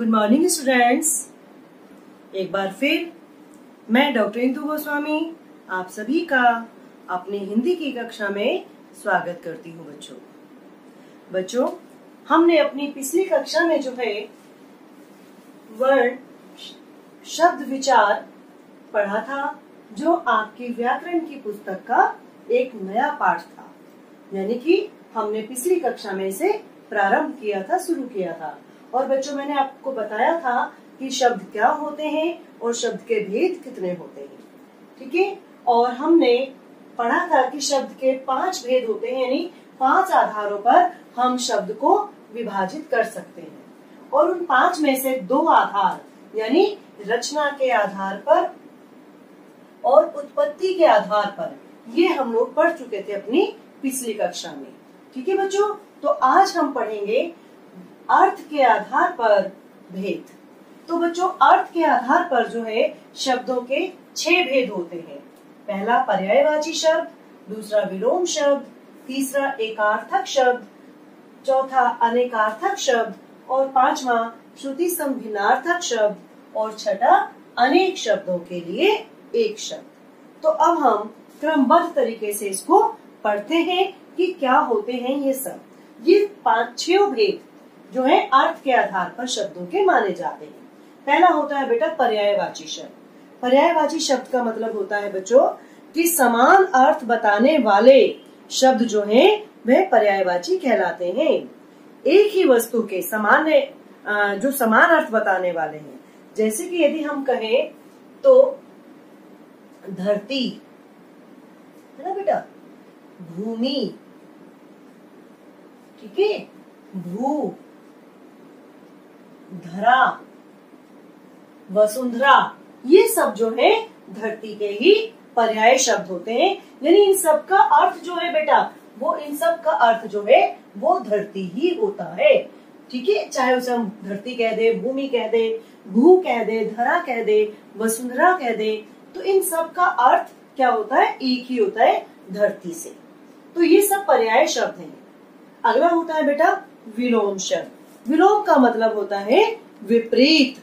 Good morning students. एक बार फिर मैं डॉक्टर इंदु गोस्वामी आप सभी का अपनी हिंदी की कक्षा में स्वागत करती हूँ। बच्चों हमने अपनी पिछली कक्षा में जो है वर्ण शब्द विचार पढ़ा था, जो आपकी व्याकरण की पुस्तक का एक नया पाठ था। यानी कि हमने पिछली कक्षा में इसे प्रारंभ किया था, शुरू किया था। और बच्चों मैंने आपको बताया था कि शब्द क्या होते हैं और शब्द के भेद कितने होते हैं, ठीक है। और हमने पढ़ा था कि शब्द के 5 भेद होते हैं, यानी 5 आधारों पर हम शब्द को विभाजित कर सकते हैं। और उन 5 में से 2 आधार यानी रचना के आधार पर और उत्पत्ति के आधार पर ये हम लोग पढ़ चुके थे अपनी पिछली कक्षा में, ठीक है बच्चों। तो आज हम पढ़ेंगे अर्थ के आधार पर भेद। तो बच्चों अर्थ के आधार पर जो है शब्दों के 6 भेद होते हैं। पहला पर्यायवाची शब्द, दूसरा विलोम शब्द, तीसरा एकार्थक शब्द, चौथा अनेकार्थक शब्द और 5वां श्रुति संभिन्नार्थक शब्द और छठा अनेक शब्दों के लिए एक शब्द। तो अब हम क्रमबद्ध तरीके से इसको पढ़ते हैं कि क्या होते हैं ये सब। ये 5-6 भेद जो है अर्थ के आधार पर शब्दों के माने जाते हैं। पहला होता है बेटा पर्यायवाची शब्द। पर्यायवाची शब्द का मतलब होता है बच्चों कि समान अर्थ बताने वाले शब्द जो हैं वह पर्यायवाची कहलाते हैं। एक ही वस्तु के जो समान अर्थ बताने वाले हैं। जैसे कि यदि हम कहें तो धरती है ना बेटा, भूमि, ठीक है, भू, धरा, वसुंधरा, ये सब जो है धरती के ही पर्याय शब्द होते हैं। यानी इन सब का अर्थ जो है बेटा इन सब का अर्थ जो है वो धरती ही होता है, ठीक है। चाहे उसे हम धरती कह दे, भूमि कह दे, भू कह दे, धरा कह दे, वसुंधरा कह दे, तो इन सब का अर्थ क्या होता है, एक ही होता है, धरती से। तो ये सब पर्याय शब्द हैं। अगला होता है बेटा विलोम शब्द। विलोम का मतलब होता है विपरीत,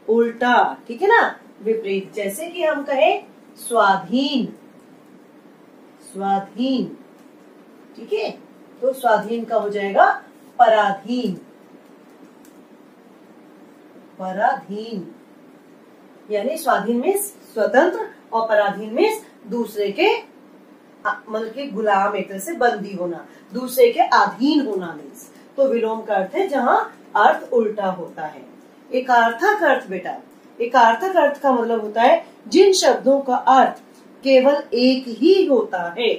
उल्टा, ठीक है ना, विपरीत। जैसे कि हम कहें स्वाधीन, स्वाधीन, ठीक है, तो स्वाधीन का हो जाएगा पराधीन, पराधीन। यानी स्वाधीन में स्वतंत्र और पराधीन में दूसरे के मतलब के गुलाम, एक तरह से बंदी होना, दूसरे के अधीन होना मीन्स। तो विलोम का अर्थ है जहाँ अर्थ उल्टा होता है। एकार्थक अर्थ बेटा, एकार्थक अर्थ का मतलब होता है जिन शब्दों का अर्थ केवल एक ही होता है,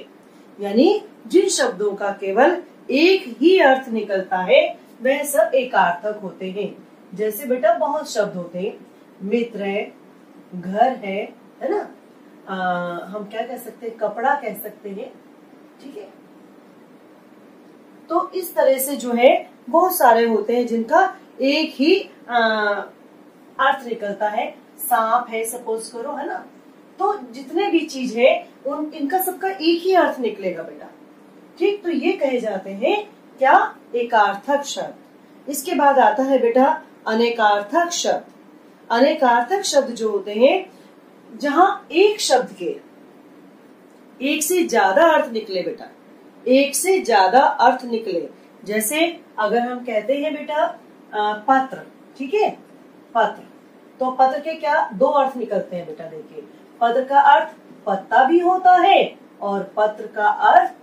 यानी जिन शब्दों का केवल एक ही अर्थ निकलता है वह सब एकार्थक होते हैं। जैसे बेटा बहुत शब्द होते हैं, मित्र है, घर है ना, हम क्या कह सकते हैं, कपड़ा कह सकते हैं, ठीक है। तो इस तरह से जो है बहुत सारे होते हैं जिनका एक ही अर्थ निकलता है। सांप है सपोज करो, है ना, तो जितने भी चीज है इनका सबका एक ही अर्थ निकलेगा बेटा, ठीक। तो ये कहे जाते हैं क्या, एकार्थक शब्द। इसके बाद आता है बेटा अनेकार्थक शब्द। अनेकार्थक शब्द जो होते हैं जहां एक शब्द के एक से ज्यादा अर्थ निकले बेटा, एक से ज्यादा अर्थ निकले। जैसे अगर हम कहते हैं बेटा पत्र, ठीक है, पत्र, तो पत्र के क्या 2 अर्थ निकलते हैं बेटा। देखिए पत्र का अर्थ पत्ता भी होता है और पत्र का अर्थ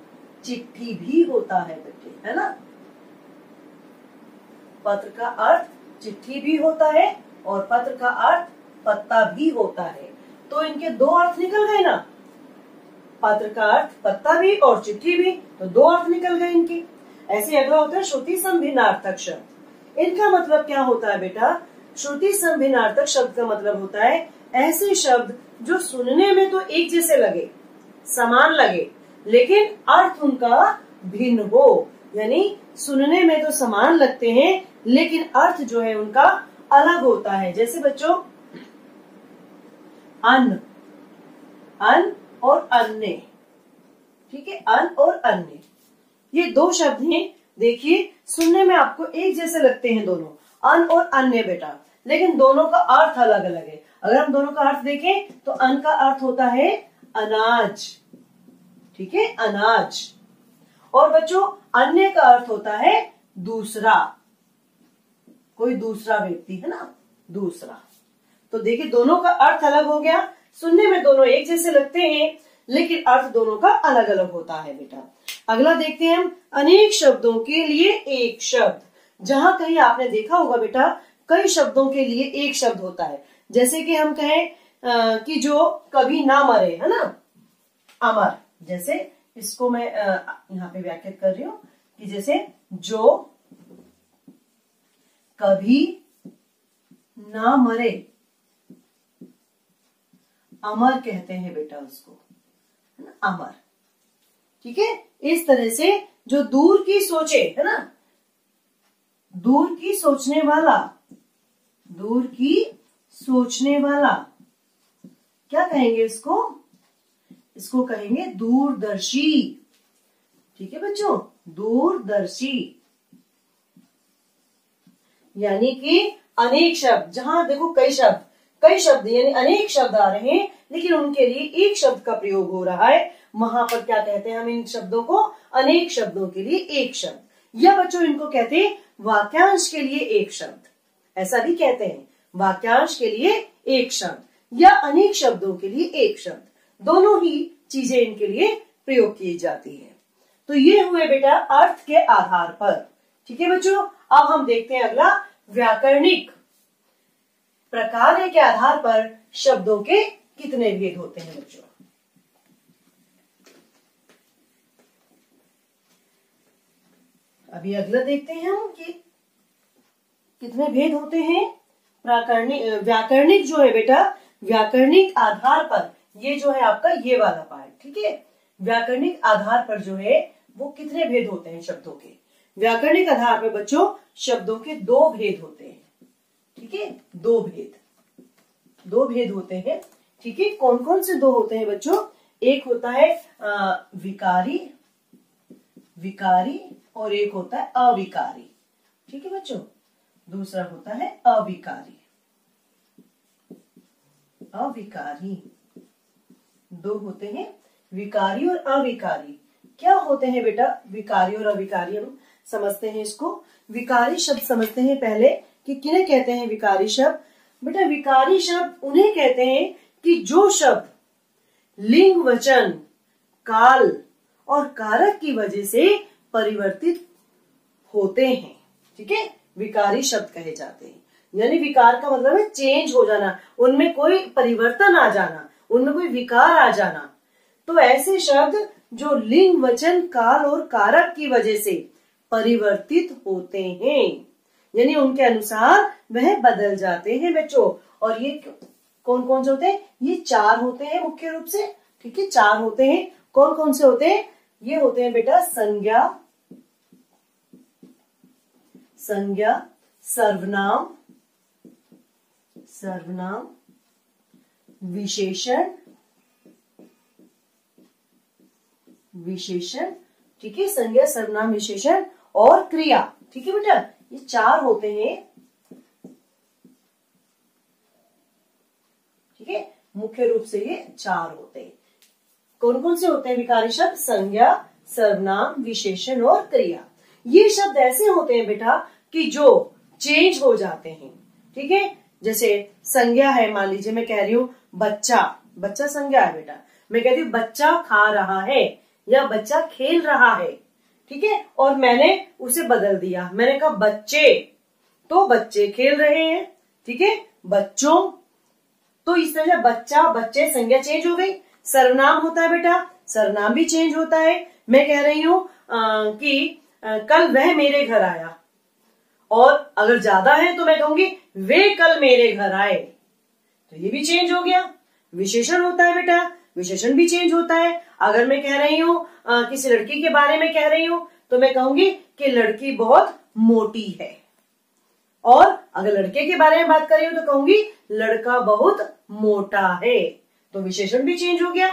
चिट्ठी भी होता है बेटे, है ना। पत्र का अर्थ चिट्ठी भी होता है और पत्र का अर्थ पत्ता भी होता है। तो इनके 2 अर्थ निकल गए ना, पत्र का अर्थ पत्ता भी और चिट्ठी भी, तो 2 अर्थ निकल गए इनके। ऐसे अगला होता है श्रुति संभिन्नार्थक शब्द। इनका मतलब क्या होता है बेटा, श्रुति संभिन्नार्थक शब्द का मतलब होता है ऐसे शब्द जो सुनने में तो एक जैसे लगे, समान लगे, लेकिन अर्थ उनका भिन्न हो। यानी सुनने में तो समान लगते हैं लेकिन अर्थ जो है उनका अलग होता है। जैसे बच्चों अन्न, अन्न और अन्य, ठीक है, अन्न और अन्य, ये 2 शब्द हैं। देखिए सुनने में आपको एक जैसे लगते हैं दोनों, अन्न और अन्य बेटा, लेकिन दोनों का अर्थ अलग अलग है। अगर हम दोनों का अर्थ देखें तो अन्न का अर्थ होता है अनाज, ठीक है, अनाज। और बच्चों अन्य का अर्थ होता है दूसरा, कोई दूसरा व्यक्ति, है ना, दूसरा। तो देखिए दोनों का अर्थ अलग हो गया। सुनने में दोनों एक जैसे लगते हैं लेकिन अर्थ दोनों का अलग अलग होता है बेटा। अगला देखते हैं हम, अनेक शब्दों के लिए एक शब्द। जहां कहीं आपने देखा होगा बेटा कई शब्दों के लिए एक शब्द होता है, जैसे कि हम कहें कि जो कभी ना मरे, है ना, अमर। जैसे इसको मैं यहाँ पे व्याख्यात कर रही हूं कि जैसे जो कभी ना मरे, अमर कहते हैं बेटा उसको, है ना, अमर। ठीक है, इस तरह से जो दूर की सोचे, है ना, दूर की सोचने वाला, दूर की सोचने वाला, क्या कहेंगे इसको? इसको कहेंगे दूरदर्शी। ठीक है बच्चों, दूरदर्शी। यानी कि अनेक शब्द, जहां देखो कई शब्द यानी अनेक शब्द आ रहे हैं लेकिन उनके लिए एक शब्द का प्रयोग हो रहा है, वहां पर क्या कहते हैं हम इन शब्दों को? अनेक शब्दों के लिए एक शब्द। या बच्चों इनको कहते हैं वाक्यांश के लिए एक शब्द, ऐसा भी कहते हैं, वाक्यांश के लिए एक शब्द या अनेक शब्दों के लिए एक शब्द, दोनों ही चीजें इनके लिए प्रयोग की जाती है। तो ये हुए बेटा अर्थ के आधार पर। ठीक है बच्चों, अब हम देखते हैं अगला, व्याकरणिक प्रकार के आधार पर शब्दों के कितने भेद होते हैं बच्चों। अभी अगला देखते हैं हम कि कितने भेद होते हैं। व्याकरणिक जो है बेटा, व्याकरणिक आधार पर, ये जो है आपका ये वाला पार्ट, ठीक है, व्याकरणिक आधार पर जो है वो कितने भेद होते हैं शब्दों के। व्याकरणिक आधार पर बच्चों शब्दों के दो भेद होते हैं। ठीक है, दो भेद होते हैं। ठीक है, कौन कौन से दो होते हैं बच्चों? एक होता है विकारी और एक होता है अविकारी। ठीक है बच्चों, दूसरा होता है अविकारी। दो होते हैं, विकारी और अविकारी। क्या होते हैं बेटा विकारी और अविकारी? हम समझते हैं इसको। विकारी शब्द समझते हैं पहले कि किन्हें कहते हैं विकारी शब्द। बेटा विकारी शब्द उन्हें कहते हैं कि जो शब्द लिंग, वचन, काल और कारक की वजह से परिवर्तित होते हैं। ठीक है, विकारी शब्द कहे जाते हैं। यानी विकार का मतलब है चेंज हो जाना, उनमें कोई परिवर्तन आ जाना, उनमें कोई विकार आ जाना। तो ऐसे शब्द जो लिंग, वचन, काल और कारक की वजह से परिवर्तित होते हैं, यानी उनके अनुसार वह बदल जाते हैं बच्चों। और ये कौन कौन से होते हैं? ये चार होते हैं मुख्य रूप से। ठीक है, चार होते हैं। कौन कौन से होते हैं? ये होते हैं बेटा संज्ञा, सर्वनाम, विशेषण। ठीक है, संज्ञा, सर्वनाम, विशेषण और क्रिया। ठीक है बेटा, ये चार होते हैं। ठीक है, मुख्य रूप से ये चार होते हैं। कौन कौन से होते हैं विकारी शब्द? संज्ञा, सर्वनाम, विशेषण और क्रिया। ये शब्द ऐसे होते हैं बेटा कि जो चेंज हो जाते हैं। ठीक है, जैसे संज्ञा है, मान लीजिए मैं कह रही हूं बच्चा संज्ञा है बेटा। मैं कहती हूँ बच्चा खा रहा है या बच्चा खेल रहा है। ठीक है, और मैंने उसे बदल दिया, मैंने कहा बच्चे, तो बच्चे खेल रहे हैं। ठीक है, बच्चों, तो इस तरह बच्चा, बच्चे, संज्ञा चेंज हो गई। सर्वनाम होता है बेटा, सर्वनाम भी चेंज होता है। मैं कह रही हूं कि कल वह मेरे घर आया, और अगर ज्यादा है तो मैं कहूंगी वे कल मेरे घर आए, तो ये भी चेंज हो गया। विशेषण होता है बेटा, विशेषण भी चेंज होता है। अगर मैं कह रही हूं किसी लड़की के बारे में कह रही हूं तो मैं कहूंगी कि लड़की बहुत मोटी है, और अगर लड़के के बारे में बात कर रही हूं तो कहूंगी लड़का बहुत मोटा है, तो विशेषण भी चेंज हो गया।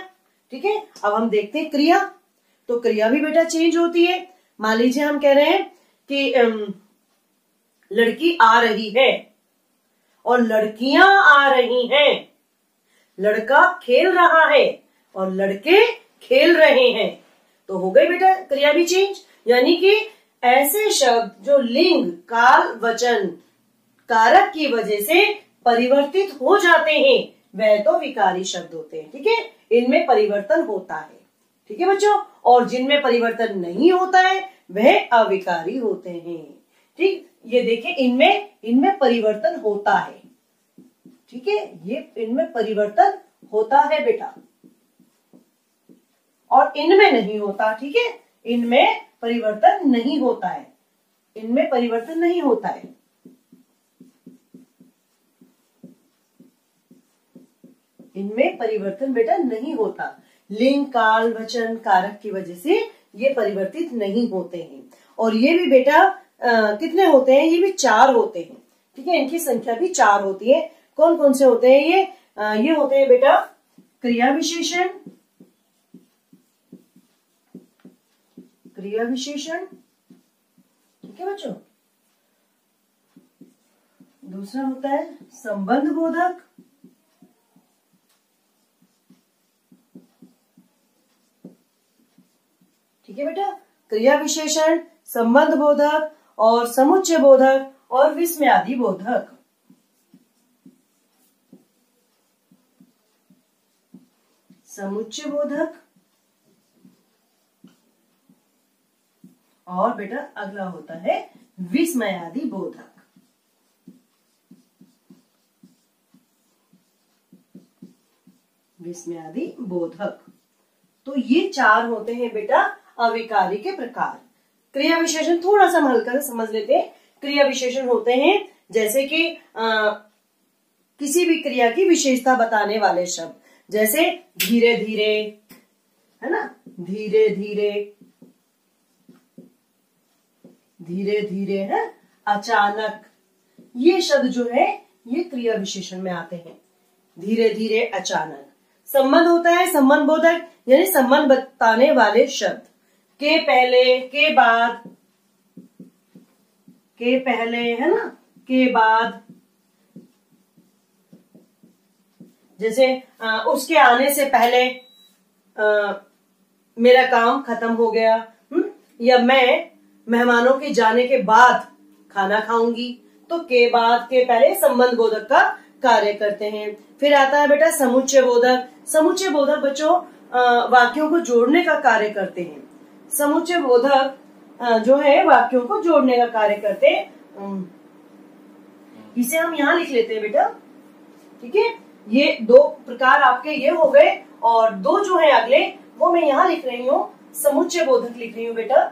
ठीक है, अब हम देखते हैं क्रिया। तो क्रिया भी बेटा चेंज होती है। मान लीजिए हम कह रहे हैं कि लड़की आ रही है, और लड़कियां आ रही हैं। लड़का खेल रहा है और लड़के खेल रहे हैं। तो हो गई बेटा क्रिया भी चेंज। यानी कि ऐसे शब्द जो लिंग, काल, वचन, कारक की वजह से परिवर्तित हो जाते हैं वह तो विकारी शब्द होते हैं। ठीक है, इनमें परिवर्तन होता है। ठीक है बच्चों, और जिनमें परिवर्तन नहीं होता है वह अविकारी होते हैं। ठीक, ये देखिए इनमें परिवर्तन होता है। ठीक है, ये इनमें परिवर्तन होता है बेटा, और इनमें नहीं होता। ठीक है, इनमें परिवर्तन नहीं होता है, इनमें परिवर्तन नहीं होता है। इनमें परिवर्तन बेटा नहीं होता। लिंग, काल, वचन, कारक की वजह से ये परिवर्तित नहीं होते हैं। और ये भी बेटा कितने होते हैं? ये भी 4 होते हैं। ठीक है, इनकी संख्या भी 4 होती है। कौन कौन से होते हैं ये? ये होते हैं बेटा क्रिया विशेषण, क्रिया विशेषण। ठीक है बच्चों, दूसरा होता है संबंध बोधक, ठीक है बेटा, क्रिया विशेषण, संबंध बोधक और समुच्चय बोधक और विस्मयादि बोधक। समुच्चय बोधक और बेटा अगला होता है विस्मयादि बोधक। विस्मयादि बोधक। तो ये 4 होते हैं बेटा अविकारी के प्रकार। क्रिया विशेषण थोड़ा सा हल्का समझ लेते हैं। क्रिया विशेषण होते हैं जैसे कि किसी भी क्रिया की विशेषता बताने वाले शब्द, जैसे धीरे धीरे, है ना, धीरे धीरे, धीरे धीरे है, अचानक, ये शब्द जो है ये क्रिया विशेषण में आते हैं। धीरे धीरे, अचानक। संबंध होता है संबंध बोधक, यानी संबंध बताने वाले शब्द। के पहले, के बाद, के पहले, है ना, के बाद। जैसे उसके आने से पहले मेरा काम खत्म हो गया, या मैं मेहमानों के जाने के बाद खाना खाऊंगी। तो के बाद, के पहले संबंध बोधक का कार्य करते हैं। फिर आता है बेटा समुच्चय बोधक। समुच्चय बोधक बच्चों वाक्यों को जोड़ने का कार्य करते हैं। समुच्चय बोधक जो है वाक्यों को जोड़ने का कार्य करते हैं। इसे हम यहाँ लिख लेते हैं बेटा। ठीक है, ये 2 प्रकार आपके ये हो गए, और 2 जो है अगले वो मैं यहाँ लिख रही हूँ, समुच्चय बोधक लिख रही हूँ बेटा।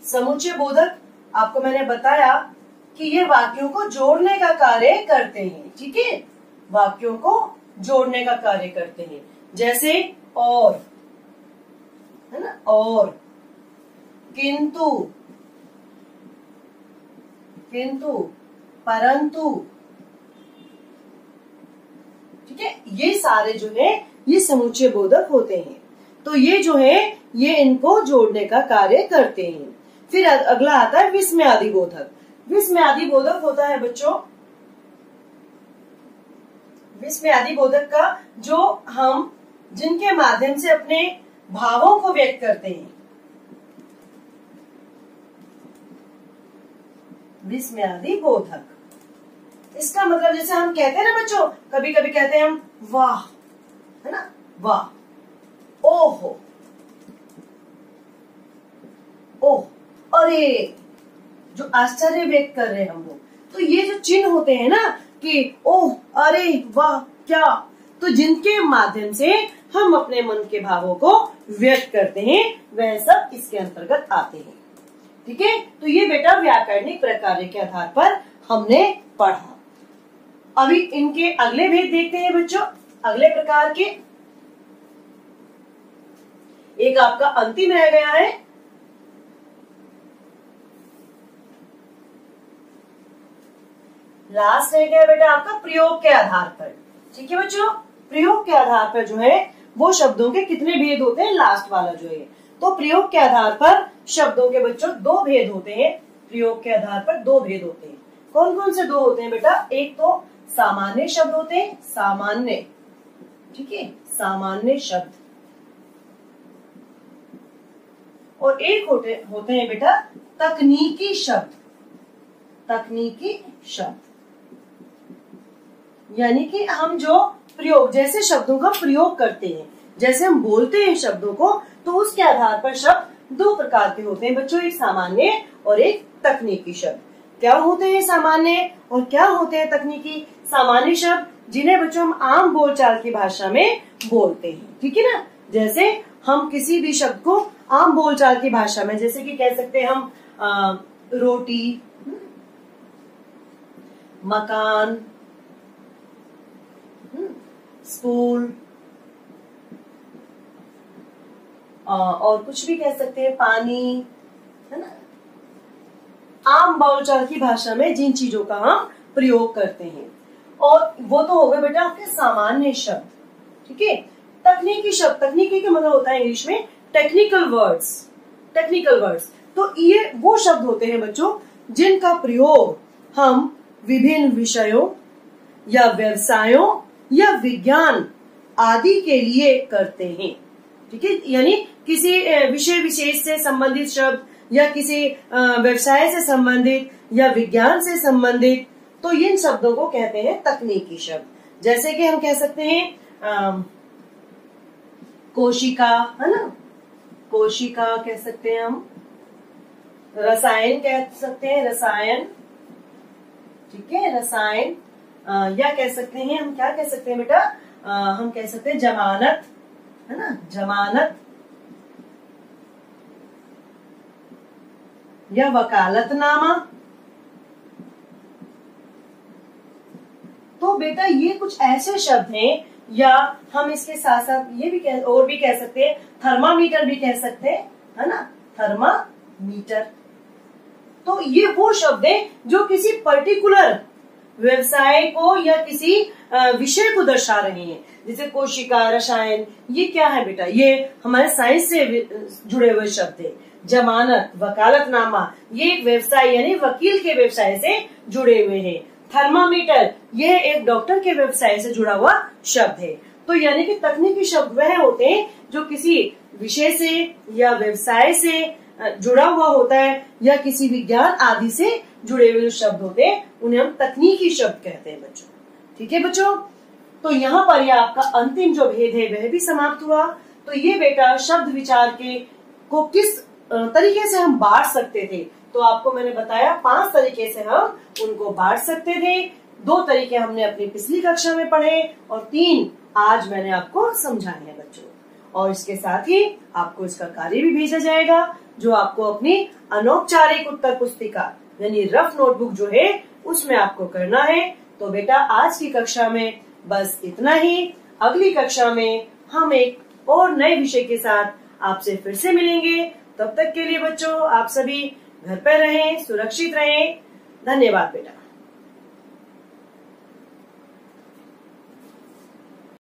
समुच्चय बोधक आपको मैंने बताया कि ये वाक्यों को जोड़ने का कार्य करते हैं। ठीक है, वाक्यों को जोड़ने का कार्य करते हैं। जैसे और, है ना, और, किंतु, किंतु, परंतु। ठीक है, ये सारे जो है ये समुच्चय बोधक होते हैं। तो ये जो है ये इनको जोड़ने का कार्य करते हैं। फिर अगला आता है विस्मयादि बोधक। विस्मयादि बोधक होता है बच्चों, विस्मयादि बोधक का जो हम जिनके माध्यम से अपने भावों को व्यक्त करते हैं। विस्मयादि बोधक, इसका मतलब जैसे हम कहते हैं ना बच्चों, कभी कभी कहते हैं हम वाह, है ना, वाह, ओहो, ओह, अरे, जो आश्चर्य व्यक्त कर रहे हैं हम लोग। तो ये जो चिन्ह होते हैं ना कि ओह, अरे, वाह, क्या, तो जिनके माध्यम से हम अपने मन के भावों को व्यक्त करते हैं वह सब इसके अंतर्गत आते हैं। ठीक है, तो ये बेटा व्याकरणिक प्रकार के आधार पर हमने पढ़ा। अभी इनके अगले भेद देखते हैं बच्चों। अगले प्रकार के एक आपका अंतिम रह गया है, लास्ट रह गया बेटा आपका प्रयोग के आधार पर। ठीक है बच्चों, प्रयोग के आधार पर जो है वो शब्दों के कितने भेद होते हैं, लास्ट वाला जो है। तो प्रयोग के आधार पर शब्दों के बच्चों 2 भेद होते हैं। प्रयोग के आधार पर 2 भेद होते हैं। कौन कौन से दो होते हैं बेटा? एक तो सामान्य शब्द होते हैं, सामान्य, ठीक है, सामान्य शब्द, और एक होते हैं बेटा तकनीकी शब्द, तकनीकी शब्द, यानी कि हम जो प्रयोग, जैसे शब्दों का प्रयोग करते हैं, जैसे हम बोलते हैं शब्दों को, तो उसके आधार पर शब्द दो प्रकार के होते हैं बच्चों, एक सामान्य और एक तकनीकी शब्द। क्या होते हैं सामान्य और क्या होते हैं तकनीकी? सामान्य शब्द जिन्हें बच्चों हम आम बोलचाल की भाषा में बोलते हैं, ठीक है ना। जैसे हम किसी भी शब्द को आम बोलचाल की भाषा में, जैसे कि कह सकते हैं हम रोटी, मकान, स्कूल, और कुछ भी कह सकते हैं, पानी, है ना। आम बोलचाल की भाषा में जिन चीजों का हम प्रयोग करते हैं, और वो तो हो गए बेटा आपके सामान्य शब्द, ठीक है। तकनीकी शब्द, तकनीकी का मतलब होता है इंग्लिश में टेक्निकल वर्ड्स, टेक्निकल वर्ड्स। तो ये वो शब्द होते हैं बच्चों जिनका प्रयोग हम विभिन्न विषयों या व्यवसायों या विज्ञान आदि के लिए करते हैं, ठीक है। यानी किसी विषय विशेष से संबंधित शब्द या किसी व्यवसाय से संबंधित या विज्ञान से संबंधित, तो इन शब्दों को कहते हैं तकनीकी शब्द। जैसे कि हम कह सकते हैं कोशिका, है ना, कोशिका कह सकते हैं हम, रसायन कह सकते हैं, रसायन, ठीक है, रसायन, या कह सकते हैं हम, क्या कह सकते हैं बेटा, हम कह सकते हैं जमानत, है ना, जमानत, या वकालतनामा। तो बेटा ये कुछ ऐसे शब्द हैं, या हम इसके साथ साथ ये भी और भी कह सकते हैं, थर्मामीटर भी कह सकते हैं, है ना, थर्मामीटर। तो ये वो शब्द हैं जो किसी पर्टिकुलर व्यवसाय को या किसी विषय को दर्शा रहे हैं। जैसे कोशिका, रसायन, ये क्या है बेटा? ये हमारे साइंस से जुड़े हुए शब्द है। जमानत, वकालतनामा, ये एक व्यवसाय यानी वकील के व्यवसाय से जुड़े हुए हैं। थर्मामीटर, यह एक डॉक्टर के व्यवसाय से जुड़ा हुआ शब्द है। तो यानी कि तकनीकी शब्द वह होते हैं जो किसी विषय से या व्यवसाय से जुड़ा हुआ होता है, या किसी विज्ञान आदि से जुड़े हुए शब्द होते हैं, उन्हें हम तकनीकी शब्द कहते हैं बच्चों, ठीक है बच्चों। तो यहाँ पर यह आपका अंतिम जो भेद है वह भी समाप्त हुआ। तो ये बेटा शब्द विचार के को किस तरीके से हम बांट सकते थे, तो आपको मैंने बताया 5 तरीके से हम उनको बांट सकते थे। 2 तरीके हमने अपनी पिछली कक्षा में पढ़े और 3 आज मैंने आपको समझाए हैं बच्चों। और इसके साथ ही आपको इसका कार्य भी भेजा जाएगा, जो आपको अपनी अनौपचारिक उत्तर पुस्तिका यानी रफ नोटबुक जो है उसमें आपको करना है। तो बेटा आज की कक्षा में बस इतना ही। अगली कक्षा में हम एक और नए विषय के साथ आपसे फिर से मिलेंगे। तब तक के लिए बच्चों आप सभी घर पर रहें, सुरक्षित रहें। धन्यवाद बेटा।